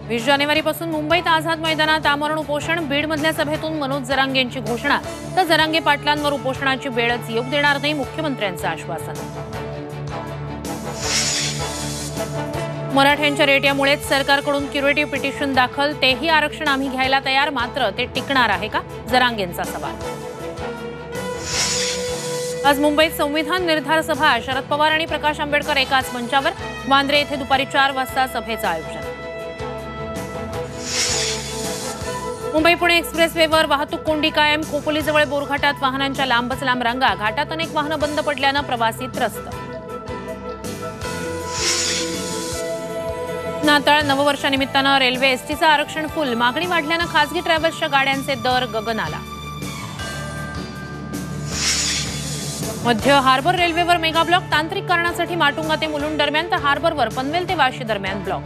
20 जानेवारीपासून मुंबईत आझाद मैदानात आमरण उपोषण. बीडमधल्या सभेतून मनोज जरांगेंची घोषणा. तर जरांगे पाटलांवर उपोषणाची वेळच येऊ देणार नाही, मुख्यमंत्र्यांचं आश्वासन. मराठ्यांच्या रेट्यामुळेच सरकारकडून क्युरेटिव्ह पिटिशन दाखल. तेही आरक्षण आम्ही घ्यायला तयार, मात्र ते टिकणार आहे का, जरांगेंचा सवाल. आज मुंबईत संविधान निर्धार सभा. शरद पवार आणि प्रकाश आंबेडकर एकाच मंचावर. वांद्रे येथे दुपारी 4 वाजता सभेचं आयोजन. मुंबई पुणे एक्सप्रेसवेवर वाहतूक कोंडी कायम. खोपोलीजवळ बोरघाटात वाहनांच्या लांबच लांब रांगा. घाटात अनेक वाहनं बंद पडल्यानं प्रवासी त्रस्त. नाताळ नववर्षानिमित्तानं रेल्वे एसटीचं आरक्षण फुल. मागणी वाढल्यानं खासगी ट्रॅव्हल्सच्या गाड्यांचे दर गगनाला. मध्य हार्बर रेल्वेवर मेगा ब्लॉक. तांत्रिक कारणासाठी माटुंगा ते मुलुंड दरम्यान, तर हार्बरवर पनवेल ते वाशी दरम्यान ब्लॉक.